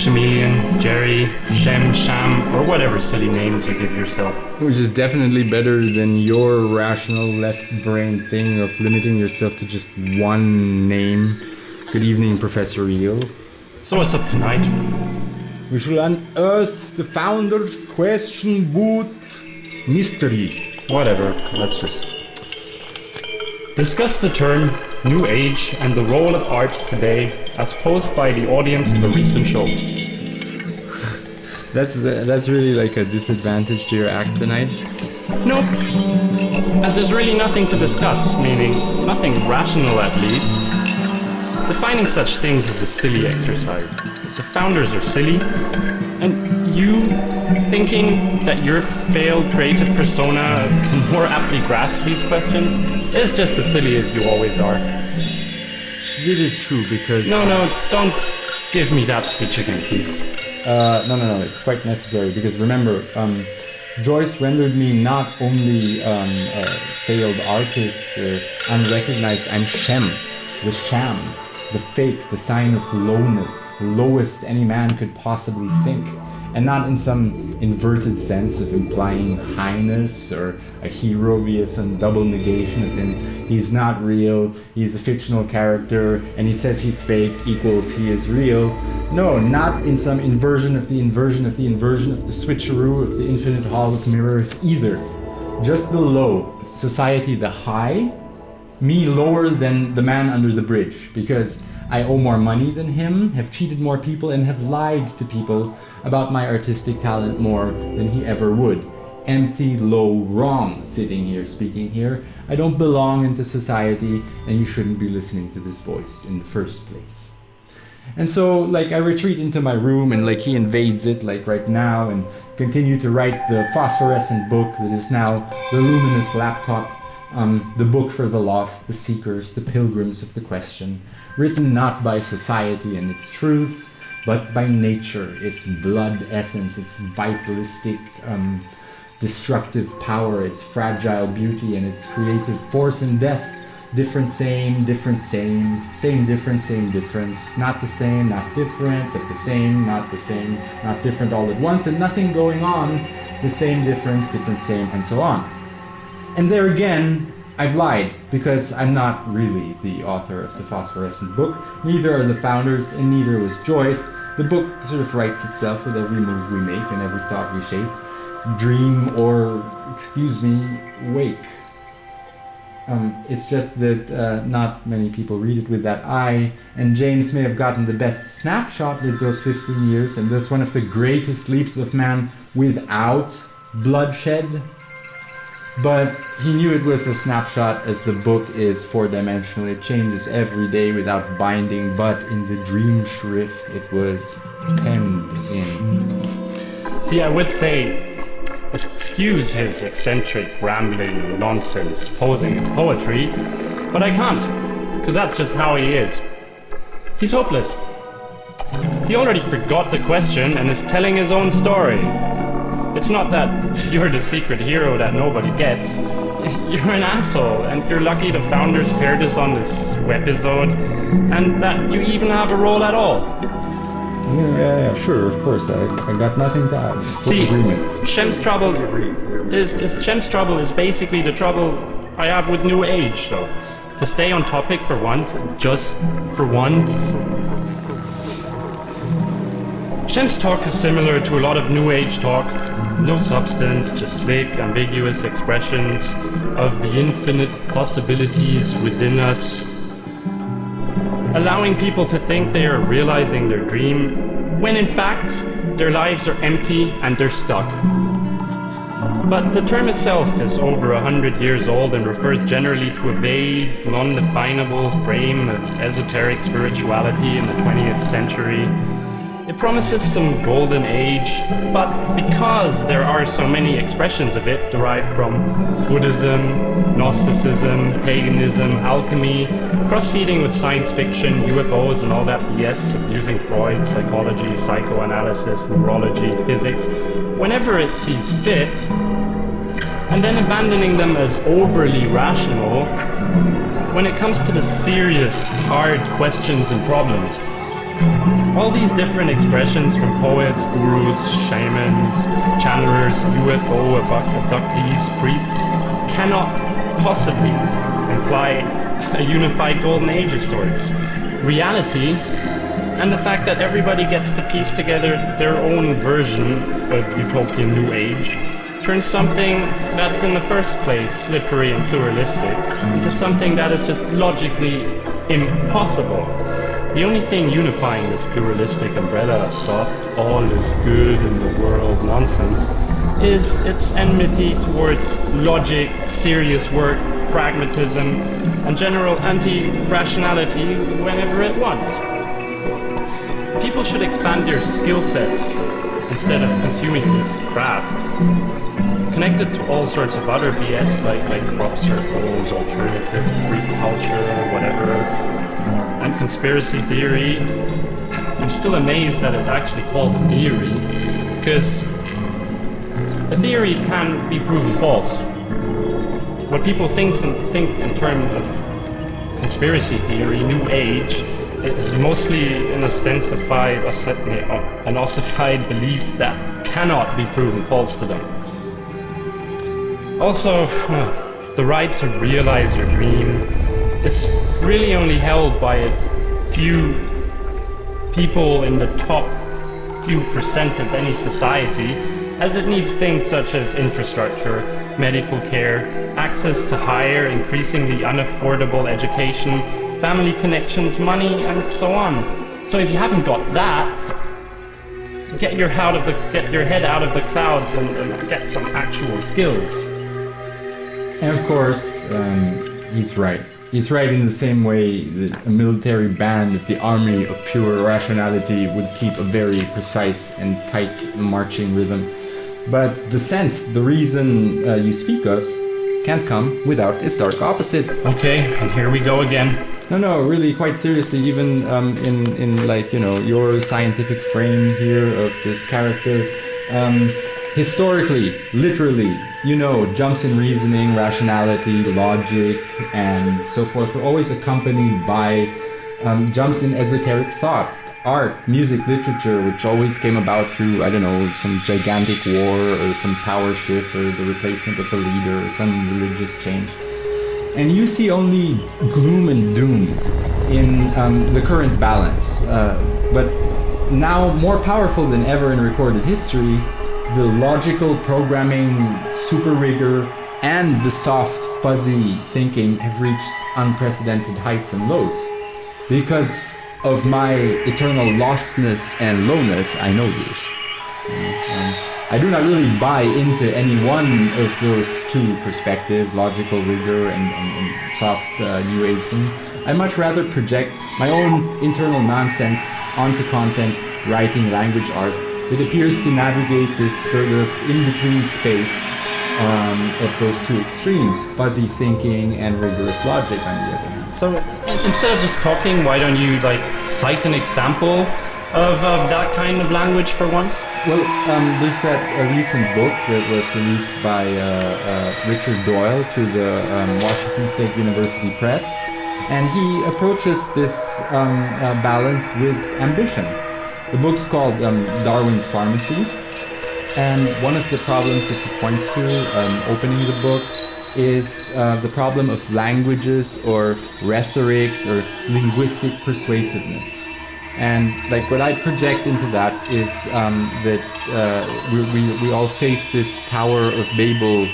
Chameleon, Jerry, Shem, Sham, or whatever silly names you give yourself. Which is definitely better than your rational left brain thing of limiting yourself to just one name. Good evening, Professor Eel. So what's up tonight? We shall unearth the founder's question boot mystery. Whatever, let's just discuss the term New Age and the role of art today as posed by the audience of a recent show. That's really like a disadvantage to your act tonight. Nope. As there's really nothing to discuss, meaning nothing rational at least. Defining such things is a silly exercise. The founders are silly, and you thinking that your failed creative persona can more aptly grasp these questions is just as silly as you always are. It is true because... No, don't give me that speech again, please. No, it's quite necessary because remember, Joyce rendered me not only a failed artist, unrecognized, I'm Shem, the sham, the fake, the sign of lowness, the lowest any man could possibly think. And not in some inverted sense of implying highness or a hero via some double negation, as in he's not real, he's a fictional character, and he says he's fake equals he is real. No, not in some inversion of the inversion of the inversion of the switcheroo of the infinite hall of mirrors either. Just the low, society the high, me lower than the man under the bridge, because I owe more money than him, have cheated more people, and have lied to people about my artistic talent more than he ever would. Empty, low, wrong, sitting here, speaking here. I don't belong into society, and you shouldn't be listening to this voice in the first place. And so, like, I retreat into my room, and like he invades it, like right now, and continue to write the phosphorescent book that is now the luminous laptop. The book for the lost, the seekers, the pilgrims of the question, written not by society and its truths, but by nature, its blood essence, its vitalistic, destructive power, its fragile beauty, and its creative force and death. Different, same, different, same, same, different, same, difference, not the same, not different, but the same, not the same, not different all at once, and nothing going on, the same, difference, different, same, and so on. And there again, I've lied, because I'm not really the author of the phosphorescent book. Neither are the founders, and neither was Joyce. The book sort of writes itself with every move we make and every thought we shape. Dream or, wake. It's just that not many people read it with that eye, and James may have gotten the best snapshot with those 15 years, and thus one of the greatest leaps of man without bloodshed. But he knew it was a snapshot, as the book is four-dimensional. It changes every day without binding, but in the dream shrift it was penned in. See, I would say, excuse his eccentric, rambling nonsense posing as poetry, but I can't, because that's just how he is. He's hopeless. He already forgot the question and is telling his own story. It's not that you're the secret hero that nobody gets. You're an asshole, and you're lucky the founders paired us on this episode, and that you even have a role at all. Yeah, sure, of course. I got nothing to add. See, Shem's trouble is basically the trouble I have with New Age, so to stay on topic for once, just for once. Shem's talk is similar to a lot of New Age talk. No substance, just slick, ambiguous expressions of the infinite possibilities within us. Allowing people to think they are realizing their dream, when in fact, their lives are empty and they're stuck. But the term itself is over 100 years old and refers generally to a vague, non-definable frame of esoteric spirituality in the 20th century. It promises some golden age, but because there are so many expressions of it derived from Buddhism, Gnosticism, paganism, alchemy, cross-feeding with science fiction, UFOs and all that BS, using Freud, psychology, psychoanalysis, neurology, physics, whenever it sees fit, and then abandoning them as overly rational, when it comes to the serious, hard questions and problems, All these different expressions from poets, gurus, shamans, channelers, UFO abductees, priests cannot possibly imply a unified golden age of sorts. Reality and the fact that everybody gets to piece together their own version of utopian new age turns something that's in the first place slippery and pluralistic into something that is just logically impossible. The only thing unifying this pluralistic umbrella of soft, all is good in the world nonsense is its enmity towards logic, serious work, pragmatism, and general anti-rationality whenever it wants. People should expand their skill sets instead of consuming this crap. Connected to all sorts of other BS like crop circles, alternative free culture, whatever, and conspiracy theory. I'm still amazed that it's actually called a theory, because a theory can be proven false. What people think in terms of conspiracy theory, New Age, it's mostly an ossified belief that cannot be proven false to them. Also, the right to realize your dream is really only held by a few people in the top few percent of any society, as it needs things such as infrastructure, medical care, access to higher, increasingly unaffordable education, family connections, money, and so on. So if you haven't got that, get your head out of the clouds and get some actual skills. And of course, he's right. He's right in the same way that a military band of the army of pure rationality would keep a very precise and tight marching rhythm. But the reason you speak of, can't come without its dark opposite. Okay, and here we go again. No, really, quite seriously, even in like, your scientific frame here of this character, historically, literally, jumps in reasoning, rationality, logic, and so forth were always accompanied by jumps in esoteric thought, art, music, literature, which always came about through, some gigantic war or some power shift or the replacement of a leader or some religious change. And you see only gloom and doom in the current balance. But now, more powerful than ever in recorded history, the logical programming, super rigor, and the soft, fuzzy thinking have reached unprecedented heights and lows. Because of my eternal lostness and lowness, I know this. I do not really buy into any one of those two perspectives, logical rigor and soft new age thing. I much rather project my own internal nonsense onto content, writing, language, art that appears to navigate this sort of in-between space of those two extremes, fuzzy thinking and rigorous logic on the other hand. So instead of just talking, why don't you cite an example of that kind of language for once? Well, there's that recent book that was released by Richard Doyle through the Washington State University Press, and he approaches this balance with ambition. The book's called Darwin's Pharmacy, and one of the problems that he points to opening the book is the problem of languages or rhetorics or linguistic persuasiveness. And what I project into that is that we all face this Tower of Babel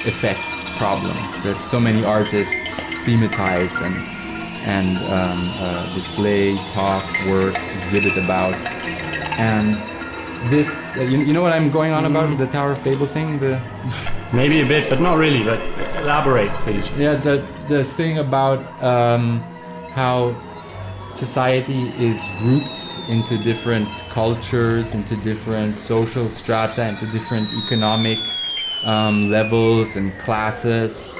effect problem that so many artists thematize and display, talk, work, exhibit about. And this, you know what I'm going on about, the Tower of Babel thing? Maybe a bit, but not really, but elaborate, please. Yeah, the thing about how society is grouped into different cultures, into different social strata, into different economic levels and classes,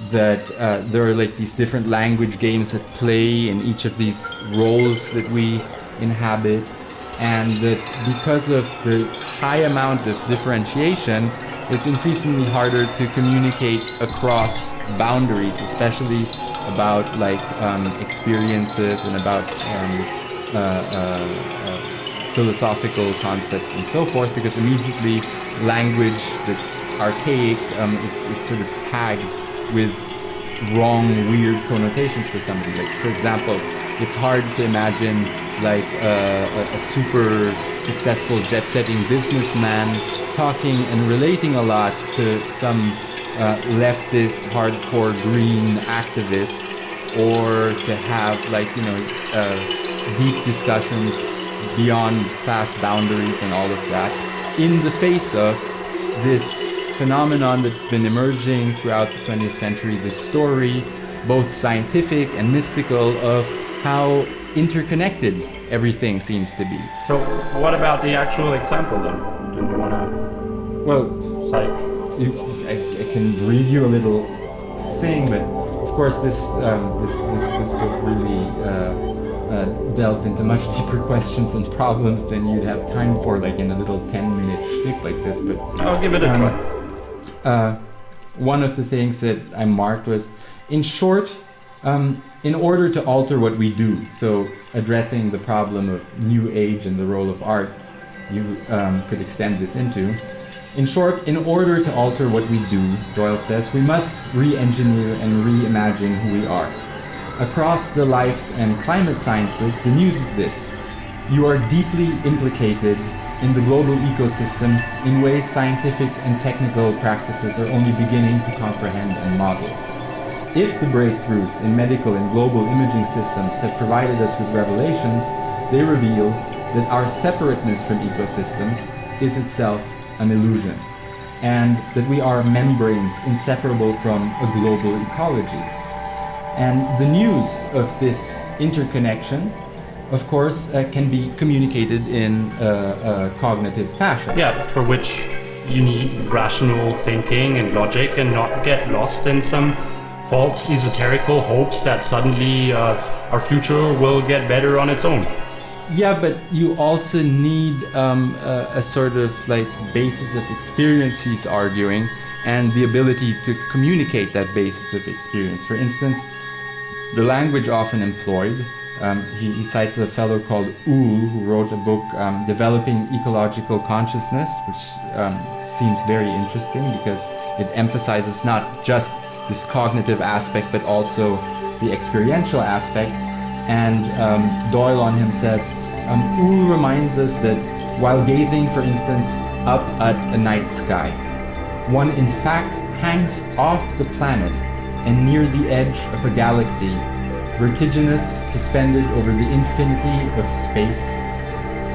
that there are these different language games at play in each of these roles that we inhabit, and that because of the high amount of differentiation, it's increasingly harder to communicate across boundaries, especially about experiences and about philosophical concepts and so forth, because immediately language that's archaic is sort of tagged with wrong, weird connotations for somebody. Like, for example, it's hard to imagine like a super successful jet-setting businessman talking and relating a lot to some leftist, hardcore green activist, or to have like, you know, deep discussions beyond class boundaries and all of that, in the face of this phenomenon that's been emerging throughout the 20th century, this story, both scientific and mystical, of how interconnected everything seems to be. So what about the actual example then? Do you want to cite? I can read you a little thing, but of course this book really delves into much deeper questions and problems than you'd have time for, like in a little 10-minute shtick like this. But I'll give it a try. One of the things that I marked was, in short, in order to alter what we do, so addressing the problem of New Age and the role of art, you could extend this into. In short, in order to alter what we do, Doyle says, we must re-engineer and reimagine who we are. Across the life and climate sciences, the news is this: you are deeply implicated in the global ecosystem in ways scientific and technical practices are only beginning to comprehend and model. If the breakthroughs in medical and global imaging systems have provided us with revelations, they reveal that our separateness from ecosystems is itself an illusion, and that we are membranes inseparable from a global ecology. And the news of this interconnection, of course, can be communicated in a cognitive fashion. Yeah, for which you need rational thinking and logic, and not get lost in some false esoterical hopes that suddenly our future will get better on its own. Yeah, but you also need a sort of like basis of experience, he's arguing, and the ability to communicate that basis of experience. For instance, the language often employed, he cites a fellow called Uhl, who wrote a book, Developing Ecological Consciousness, which seems very interesting because it emphasizes not just this cognitive aspect, but also the experiential aspect. And Doyle on him says, Uhl reminds us that while gazing, for instance, up at a night sky, one in fact hangs off the planet and near the edge of a galaxy, vertiginous, suspended over the infinity of space.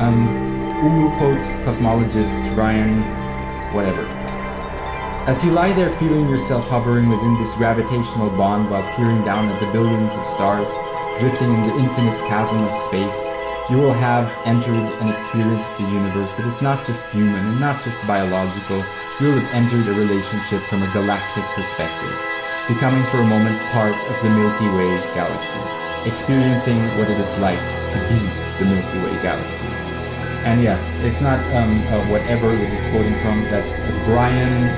Uhl quotes cosmologist Brian whatever. As you lie there feeling yourself hovering within this gravitational bond while peering down at the billions of stars drifting in the infinite chasm of space, you will have entered an experience of the universe that is not just human and not just biological. You will have entered a relationship from a galactic perspective, becoming for a moment part of the Milky Way galaxy, experiencing what it is like to be the Milky Way galaxy. And yeah, it's not whatever that he's quoting from. That's Brian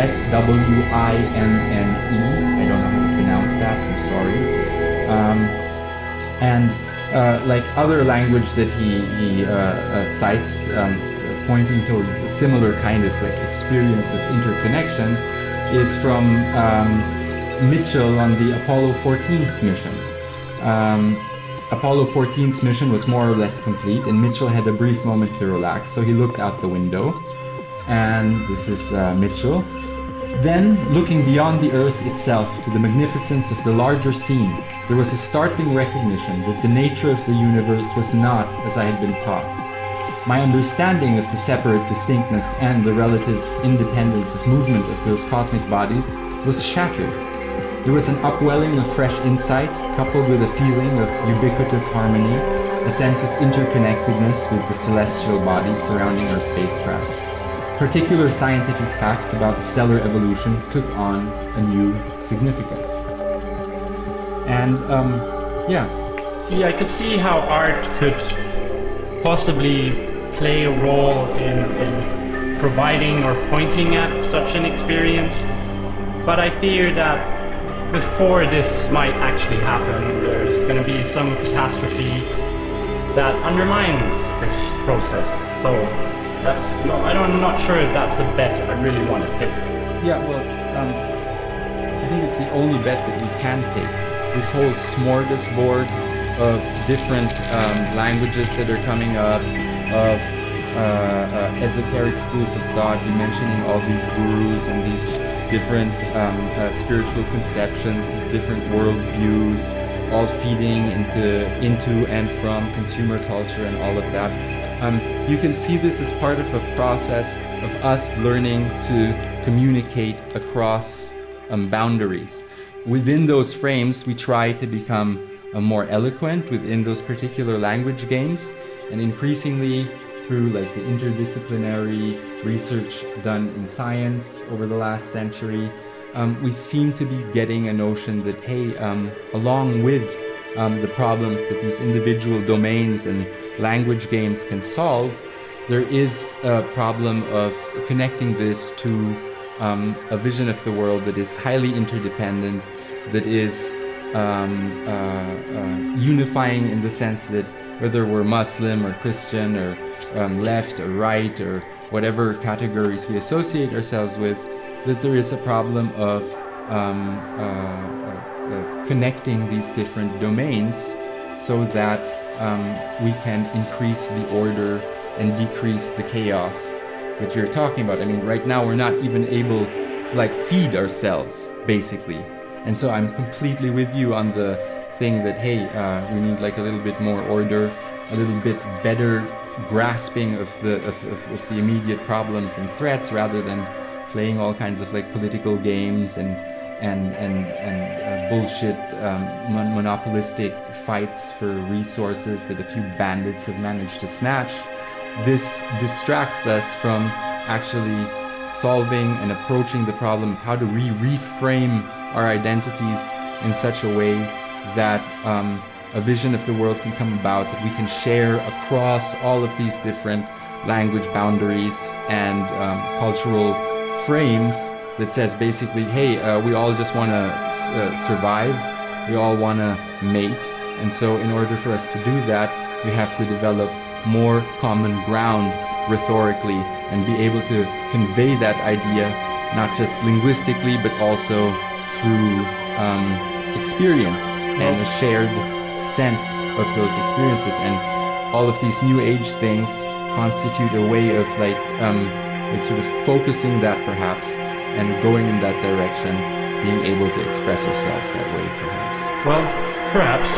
Swinne. I don't know how to pronounce that, I'm sorry. Like other language that he cites, pointing towards a similar kind of like experience of interconnection, is from Mitchell on the Apollo 14th mission. Apollo 14's mission was more or less complete, and Mitchell had a brief moment to relax, so he looked out the window. And this is Mitchell. Then, looking beyond the Earth itself to the magnificence of the larger scene, there was a startling recognition that the nature of the universe was not as I had been taught. My understanding of the separate distinctness and the relative independence of movement of those cosmic bodies was shattered. There was an upwelling of fresh insight, coupled with a feeling of ubiquitous harmony, a sense of interconnectedness with the celestial bodies surrounding our spacecraft. Particular scientific facts about stellar evolution took on a new significance. And, yeah. See, I could see how art could possibly play a role in providing or pointing at such an experience, but I fear that before this might actually happen, there's going to be some catastrophe that undermines this process. So that's I'm not sure if that's a bet I really want to take. Yeah, well, I think it's the only bet that we can take. This whole smorgasbord of different languages that are coming up, of esoteric schools of thought, you mentioning all these gurus and these different spiritual conceptions, these different worldviews, all feeding into and from consumer culture and all of that. You can see this as part of a process of us learning to communicate across boundaries. Within those frames, we try to become more eloquent within those particular language games, and increasingly through like the interdisciplinary research done in science over the last century, we seem to be getting a notion that, hey, along with the problems that these individual domains and language games can solve, there is a problem of connecting this to a vision of the world that is highly interdependent, that is unifying in the sense that whether we're Muslim or Christian or left or right or whatever categories we associate ourselves with, that there is a problem of connecting these different domains so that we can increase the order and decrease the chaos that you're talking about. I mean, right now we're not even able to like feed ourselves, basically. And so I'm completely with you on the thing that, hey, we need like a little bit more order, a little bit better grasping of the immediate problems and threats, rather than playing all kinds of like political games and bullshit monopolistic fights for resources that a few bandits have managed to snatch. This distracts us from actually solving and approaching the problem of how to reframe our identities in such a way that a vision of the world can come about that we can share across all of these different language boundaries and cultural frames, that says basically, hey, we all just want to survive, we all want to mate, and so in order for us to do that, we have to develop more common ground rhetorically and be able to convey that idea not just linguistically but also through experience and a shared sense of those experiences. And all of these new age things constitute a way of like sort of focusing that perhaps and going in that direction, being able to express ourselves that way perhaps. Well, perhaps.